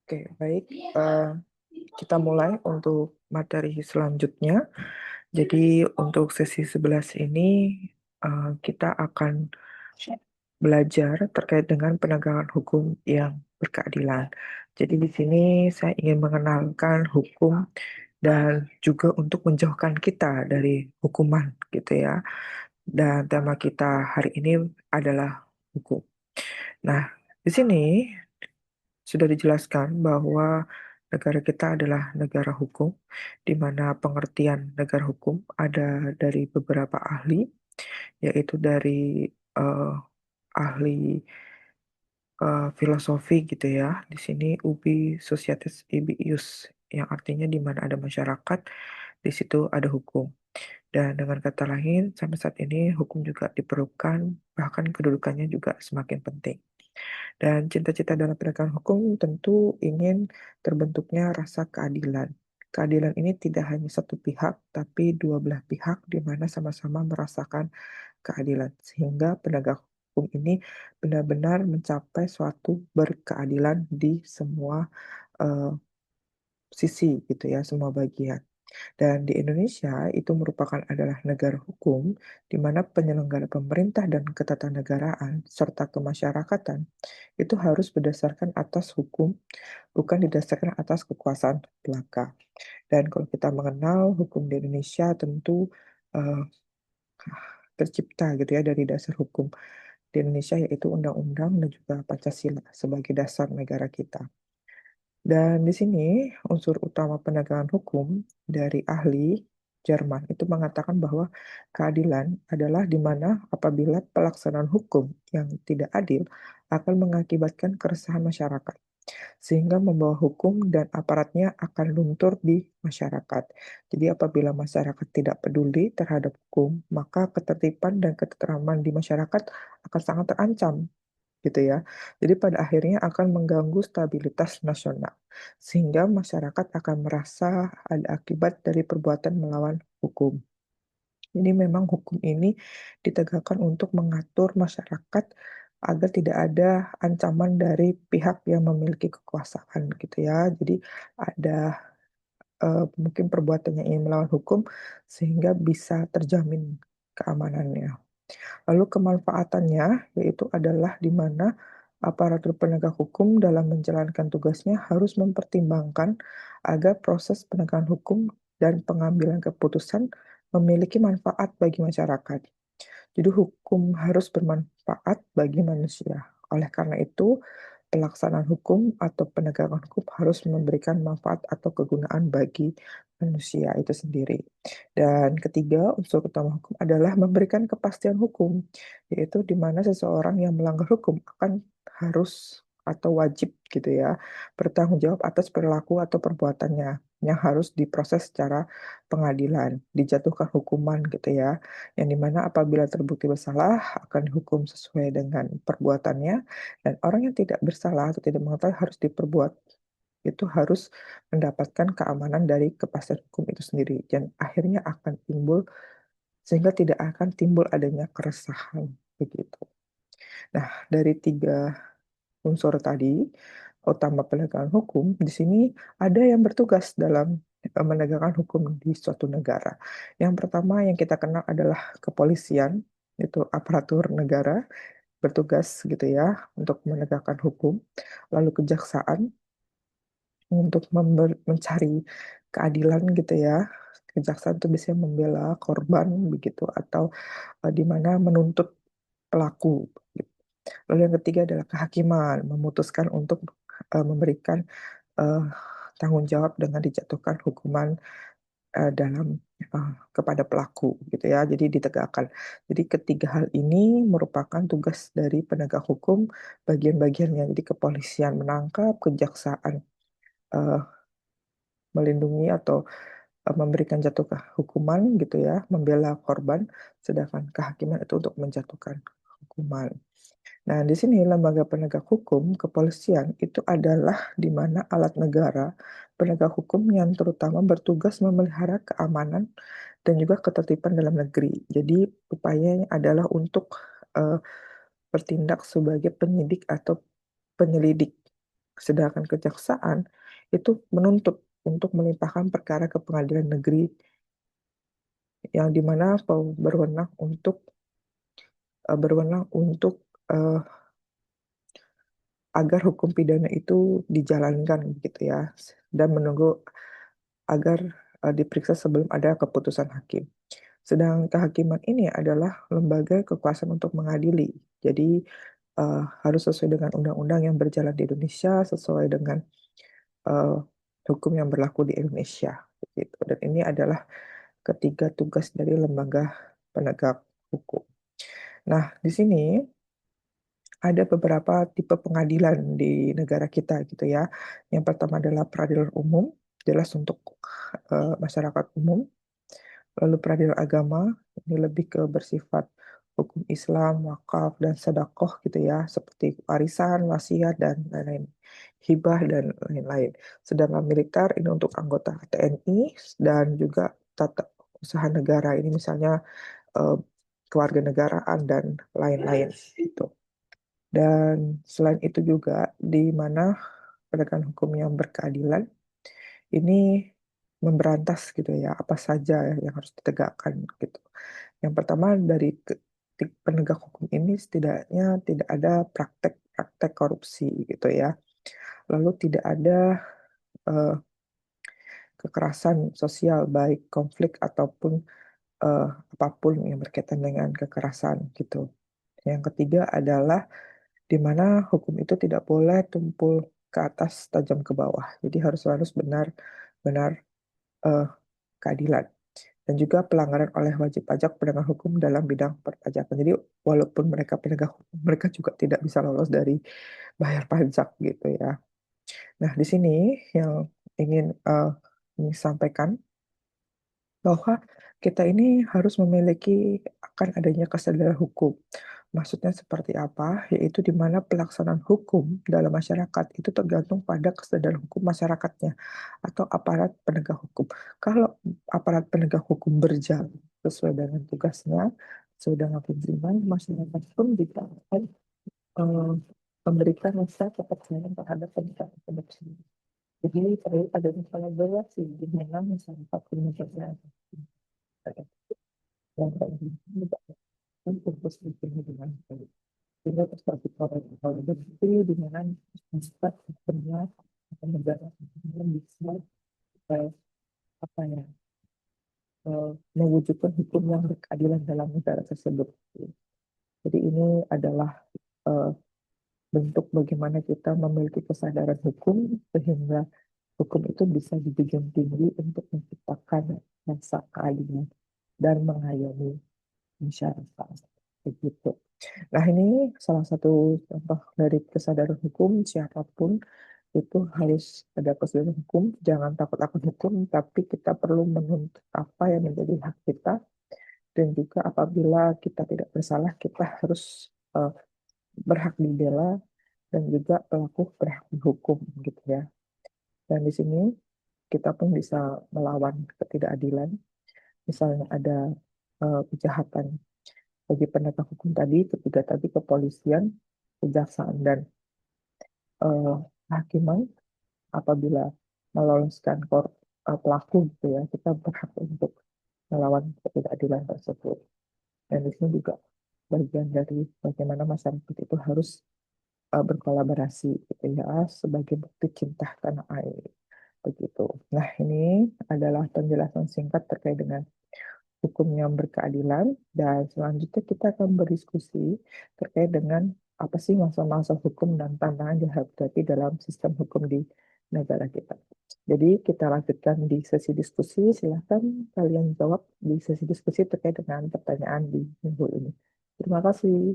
Oke, baik. Eh, kita mulai untuk materi selanjutnya. Jadi untuk sesi 11 ini kita akan belajar terkait dengan penegakan hukum yang berkeadilan. Jadi di sini saya ingin mengenalkan hukum dan juga untuk menjauhkan kita dari hukuman gitu ya. Dan tema kita hari ini adalah hukum. Nah, di sini sudah dijelaskan bahwa negara kita adalah negara hukum, di mana pengertian negara hukum ada dari beberapa ahli, yaitu dari eh, ahli filosofi gitu ya. Di sini ubi societas ius, yang artinya di mana ada masyarakat, di situ ada hukum. Dan dengan kata lain, sampai saat ini hukum juga diperlukan, bahkan kedudukannya juga semakin penting. Dan cita-cita dalam penegakan hukum tentu ingin terbentuknya rasa keadilan. Keadilan ini tidak hanya satu pihak, tapi dua belah pihak di mana sama-sama merasakan keadilan. Sehingga penegak hukum ini benar-benar mencapai suatu berkeadilan di semua eh, sisi gitu ya, semua bagian. Dan di Indonesia itu merupakan adalah negara hukum di mana penyelenggara pemerintah dan ketatanegaraan serta kemasyarakatan itu harus berdasarkan atas hukum, bukan didasarkan atas kekuasaan belaka. Dan kalau kita mengenal hukum di Indonesia tentu eh, tercipta gitu ya dari dasar hukum di Indonesia, yaitu Undang-Undang dan juga Pancasila sebagai dasar negara kita. Dan di sini unsur utama penegakan hukum dari ahli Jerman itu mengatakan bahwa keadilan adalah di mana apabila pelaksanaan hukum yang tidak adil akan mengakibatkan keresahan masyarakat, sehingga membawa hukum dan aparatnya akan luntur di masyarakat. Jadi apabila masyarakat tidak peduli terhadap hukum, maka ketertiban dan ketentraman di masyarakat akan sangat terancam gitu ya. Jadi pada akhirnya akan mengganggu stabilitas nasional, sehingga masyarakat akan merasa ada akibat dari perbuatan melawan hukum. Jadi memang hukum ini ditegakkan untuk mengatur masyarakat agar tidak ada ancaman dari pihak yang memiliki kekuasaan gitu ya. Jadi ada mungkin perbuatan yang ingin melawan hukum sehingga bisa terjamin keamanannya. Lalu kemanfaatannya yaitu adalah di mana aparatur penegak hukum dalam menjalankan tugasnya harus mempertimbangkan agar proses penegakan hukum dan pengambilan keputusan memiliki manfaat bagi masyarakat. Jadi hukum harus bermanfaat bagi manusia. Oleh karena itu, pelaksanaan hukum atau penegakan hukum harus memberikan manfaat atau kegunaan bagi manusia itu sendiri. Dan ketiga, unsur utama hukum adalah memberikan kepastian hukum, yaitu di mana seseorang yang melanggar hukum akan harus atau wajib gitu ya bertanggung jawab atas perilaku atau perbuatannya yang harus diproses secara pengadilan, dijatuhkan hukuman gitu ya, yang dimana apabila terbukti bersalah akan dihukum sesuai dengan perbuatannya, dan orang yang tidak bersalah atau tidak mengetahui harus diperbuat itu harus mendapatkan keamanan dari kepastian hukum itu sendiri, dan akhirnya akan timbul sehingga tidak akan timbul adanya keresahan begitu. Nah, dari tiga unsur tadi utama penegakan hukum, di sini ada yang bertugas dalam menegakkan hukum di suatu negara. Yang pertama yang kita kenal adalah kepolisian, itu aparatur negara bertugas gitu ya untuk menegakkan hukum. Lalu kejaksaan untuk mencari keadilan gitu ya. Kejaksaan itu bisa membela korban begitu atau di mana menuntut pelaku. Lalu yang ketiga adalah kehakiman, memutuskan untuk memberikan eh, tanggung jawab dengan dijatuhkan hukuman dalam kepada pelaku gitu ya. Jadi ditegakkan. Jadi ketiga hal ini merupakan tugas dari penegak hukum bagian-bagiannya. Jadi kepolisian menangkap, kejaksaan eh, melindungi atau memberikan jatuh ke hukuman gitu ya, membela korban, sedangkan kehakiman itu untuk menjatuhkan hukuman. Nah, di sini lembaga penegak hukum, kepolisian, itu adalah di mana alat negara penegak hukum yang terutama bertugas memelihara keamanan dan juga ketertiban dalam negeri. Jadi, upayanya adalah untuk eh, bertindak sebagai penyidik atau penyelidik. Sedangkan kejaksaan itu menuntut untuk melimpahkan perkara ke pengadilan negeri yang di mana berwenang untuk eh, agar hukum pidana itu dijalankan gitu ya, dan menunggu agar diperiksa sebelum ada keputusan hakim. Sedang kehakiman ini adalah lembaga kekuasaan untuk mengadili. Jadi harus sesuai dengan undang-undang yang berjalan di Indonesia, sesuai dengan eh, hukum yang berlaku di Indonesia. Gitu. Dan ini adalah ketiga tugas dari lembaga penegak hukum. Nah, di sini ada beberapa tipe pengadilan di negara kita gitu ya. Yang pertama adalah peradilan umum, jelas untuk masyarakat umum. Lalu peradilan agama, ini lebih ke bersifat hukum Islam, wakaf, dan sedekah gitu ya, seperti warisan, wasiat, dan lain-lain. Hibah, dan lain-lain. Sedangkan militer ini untuk anggota TNI dan juga tata usaha negara. Ini misalnya eh, kewarganegaraan dan lain-lain gitu. Dan selain itu juga di mana penegakan hukum yang berkeadilan ini memberantas gitu ya apa saja yang harus ditegakkan gitu. Yang pertama dari penegak hukum ini setidaknya tidak ada praktek-praktek korupsi gitu ya. Lalu tidak ada eh, kekerasan sosial baik konflik ataupun eh, apapun yang berkaitan dengan kekerasan gitu. Yang ketiga adalah di mana hukum itu tidak boleh tumpul ke atas tajam ke bawah. Jadi harus benar-benar eh, keadilan. Dan juga pelanggaran oleh wajib pajak penegak hukum dalam bidang perpajakan. Jadi walaupun mereka penegak hukum, mereka juga tidak bisa lolos dari bayar pajak gitu ya. Nah, di sini yang ingin ini sampaikan bahwa kita ini harus memiliki akan adanya kesadaran hukum. Maksudnya seperti apa? Yaitu di mana pelaksanaan hukum dalam masyarakat itu tergantung pada kesadaran hukum masyarakatnya atau aparat penegak hukum. Kalau aparat penegak hukum berjalan sesuai dengan tugasnya, sesuai dengan kepentingan, masyarakat pun juga akan eh, memberikan rasa kepercayaan terhadap penegak hukum tersebut. Jadi perlu adanya kolaborasi di mana masyarakat punya kepercayaan yang juga untuk bersedia dengan baik. Sehingga perspektif orang itu di mana masyarakat benar atau negara yang bisa eh, apa ya mewujudkan hukum yang berkeadilan dalam negara tersebut. Jadi ini adalah eh, bentuk bagaimana kita memiliki kesadaran hukum sehingga hukum itu bisa dijunjung tinggi untuk menciptakan rasa keadilan dan mengayomi masyarakat. Begitu. Nah, ini salah satu contoh dari kesadaran hukum, siapapun itu harus ada kesadaran hukum, jangan takut akan hukum, tapi kita perlu menuntut apa yang menjadi hak kita, dan juga apabila kita tidak bersalah, kita harus eh, berhak dibela, dan juga pelaku berhak dihukum, gitu ya. Dan di sini kita pun bisa melawan ketidakadilan, misalnya ada kejahatan bagi penegak hukum tadi, ketiga tadi kepolisian, kejaksaan, dan eh, hakiman apabila meloloskan pelaku gitu ya, kita berhak untuk melawan ketidakadilan tersebut. Dan di sini juga bagian dari bagaimana masyarakat itu harus berkolaborasi gitu ya sebagai bukti cinta tanah air begitu. Nah, ini adalah penjelasan singkat terkait dengan hukum yang berkeadilan, dan selanjutnya kita akan berdiskusi terkait dengan apa sih masa-masa hukum dan tantangan yang dihadapi dalam sistem hukum di negara kita. Jadi kita lanjutkan di sesi diskusi. Silahkan kalian jawab di sesi diskusi terkait dengan pertanyaan di minggu ini. Terima kasih.